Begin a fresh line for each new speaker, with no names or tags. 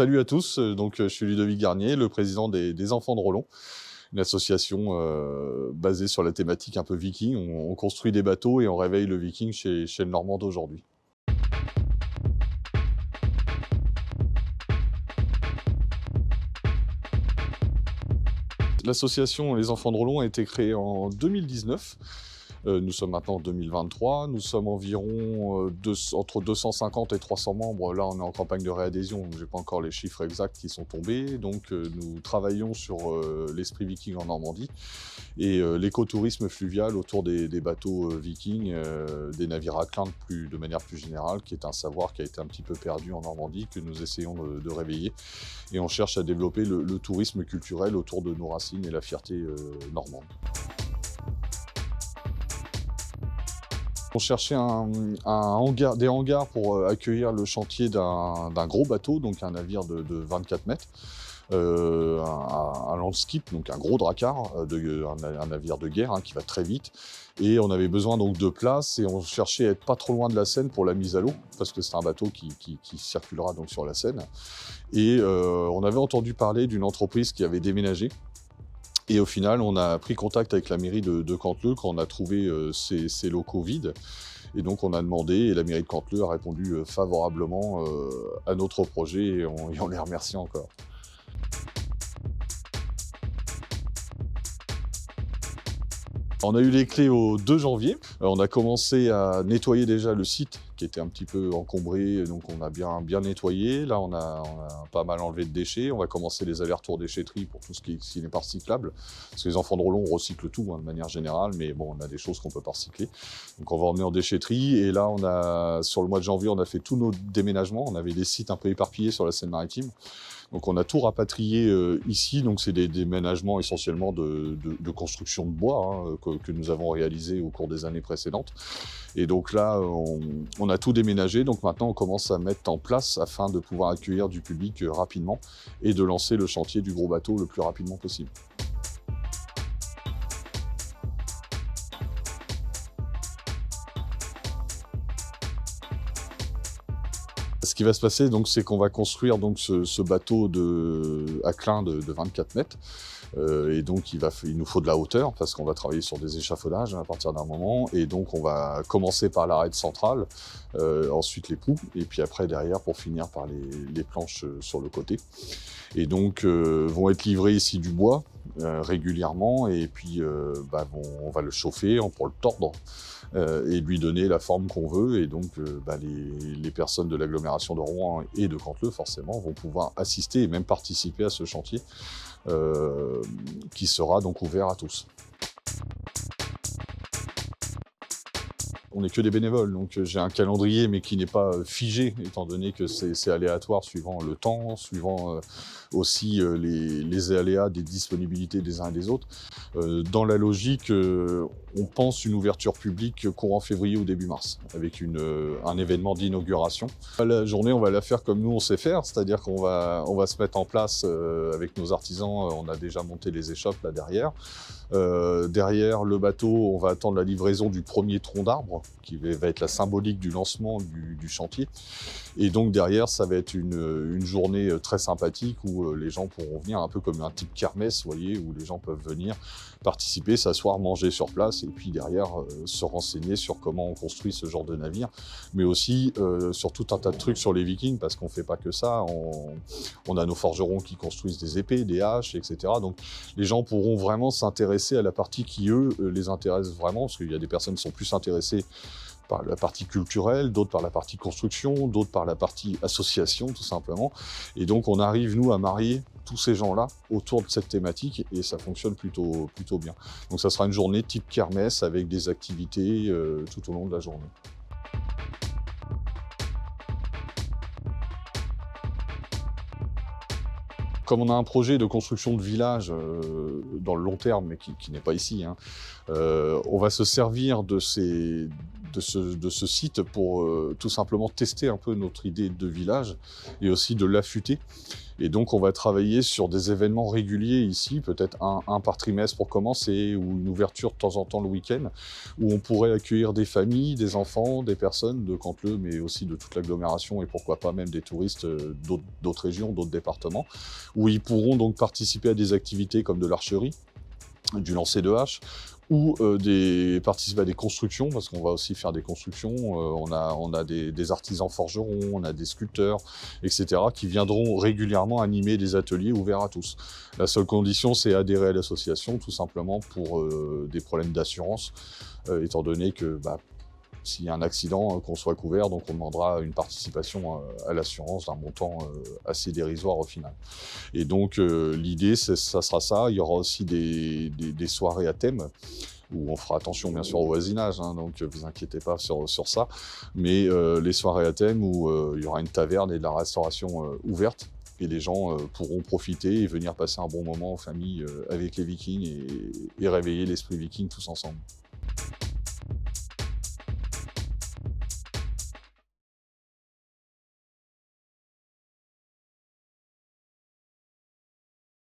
Salut à tous, je suis Ludovic Garnier, le président des Enfants de Rollon, une association basée sur la thématique un peu viking. On construit des bateaux et on réveille le viking chez le Normand d'aujourd'hui. L'association Les Enfants de Rollon a été créée en 2019. Nous sommes maintenant en 2023, nous sommes environ entre 250 et 300 membres. Là, on est en campagne de réadhésion, donc je n'ai pas encore les chiffres exacts qui sont tombés. Nous travaillons sur l'esprit viking en Normandie et l'écotourisme fluvial autour des bateaux vikings, des navires à quinte de manière plus générale, qui est un savoir qui a été un petit peu perdu en Normandie, que nous essayons de réveiller. Et on cherche à développer le tourisme culturel autour de nos racines et la fierté normande. On cherchait des hangars pour accueillir le chantier d'un gros bateau, donc un navire de 24 mètres, un landskip, donc un gros drakkar, un navire de guerre qui va très vite. Et on avait besoin donc de place et on cherchait à être pas trop loin de la Seine pour la mise à l'eau, parce que c'est un bateau qui circulera donc sur la Seine. Et on avait entendu parler d'une entreprise qui avait déménagé. Et au final, on a pris contact avec la mairie de Canteleu quand on a trouvé ces locaux vides. Et donc on a demandé, et la mairie de Canteleu a répondu favorablement à notre projet, et on les remercie encore. On a eu les clés au 2 janvier. On a commencé à nettoyer déjà le site qui était un petit peu encombré, donc on a bien nettoyé. Là, on a pas mal enlevé de déchets. On va commencer les allers-retours déchetterie pour tout ce qui n'est pas recyclable. Parce que les enfants de Rollon recyclent tout de manière générale, mais bon, on a des choses qu'on ne peut pas recycler. Donc on va emmener en déchetterie. Et là, sur le mois de janvier, on a fait tous nos déménagements. On avait des sites un peu éparpillés sur la Seine-Maritime. Donc on a tout rapatrié ici, donc c'est des déménagements essentiellement de construction de bois que nous avons réalisé au cours des années précédentes. Et donc là, on a tout déménagé, donc maintenant on commence à mettre en place afin de pouvoir accueillir du public rapidement et de lancer le chantier du gros bateau le plus rapidement possible. Ce qui va se passer, c'est qu'on va construire ce bateau à clin de 24 mètres. Et donc, il nous faut de la hauteur parce qu'on va travailler sur des échafaudages à partir d'un moment. Et donc, on va commencer par l'arête centrale, ensuite les pouls, et puis après, derrière, pour finir par les planches sur le côté. Et donc, vont être livrés ici du bois régulièrement, et puis on va le chauffer pour le tordre. Et lui donner la forme qu'on veut. Et donc, les personnes de l'agglomération de Rouen et de Canteleu, forcément, vont pouvoir assister et même participer à ce chantier qui sera donc ouvert à tous. On n'est que des bénévoles, donc j'ai un calendrier mais qui n'est pas figé, étant donné que c'est aléatoire suivant le temps, suivant aussi les aléas des disponibilités des uns et des autres. Dans la logique, on pense une ouverture publique courant février ou début mars, avec un événement d'inauguration. La journée, on va la faire comme nous on sait faire, c'est-à-dire qu'on va se mettre en place avec nos artisans. On a déjà monté les échoppes là derrière. Derrière le bateau, on va attendre la livraison du premier tronc d'arbre, qui va être la symbolique du lancement du chantier. Et donc derrière, ça va être une journée très sympathique où les gens pourront venir, un peu comme un type kermesse, vous voyez, où les gens peuvent venir participer, s'asseoir, manger sur place, et puis derrière se renseigner sur comment on construit ce genre de navire, mais aussi sur tout un tas de trucs sur les Vikings, parce qu'on ne fait pas que ça. On a nos forgerons qui construisent des épées, des haches, etc. Donc les gens pourront vraiment s'intéresser à la partie qui, eux, les intéresse vraiment, parce qu'il y a des personnes qui sont plus intéressées par la partie culturelle, d'autres par la partie construction, d'autres par la partie association, tout simplement. Et donc, on arrive, nous, à marier tous ces gens-là autour de cette thématique, et ça fonctionne plutôt bien. Donc, ça sera une journée type kermesse avec des activités tout au long de la journée. Comme on a un projet de construction de village dans le long terme, mais qui n'est pas ici, on va se servir de ce site pour tout simplement tester un peu notre idée de village et aussi de l'affûter. Et donc, on va travailler sur des événements réguliers ici, peut-être un par trimestre pour commencer, ou une ouverture de temps en temps le week-end, où on pourrait accueillir des familles, des enfants, des personnes de Canteleu, mais aussi de toute l'agglomération et pourquoi pas même des touristes d'autres régions, d'autres départements, où ils pourront donc participer à des activités comme de l'archerie, du lancer de hache, ou participer à des constructions, parce qu'on va aussi faire des constructions. On a des artisans forgerons, on a des sculpteurs, etc., qui viendront régulièrement animer des ateliers ouverts à tous. La seule condition, c'est adhérer à l'association, tout simplement pour des problèmes d'assurance, étant donné que s'il y a un accident, qu'on soit couvert, donc on demandera une participation à l'assurance d'un montant assez dérisoire au final. Et donc l'idée, ça sera ça. Il y aura aussi des soirées à thème, où on fera attention bien sûr au voisinage, hein, donc vous inquiétez pas sur ça. Mais les soirées à thème où il y aura une taverne et de la restauration ouverte, et les gens pourront profiter et venir passer un bon moment en famille avec les Vikings et réveiller l'esprit viking tous ensemble.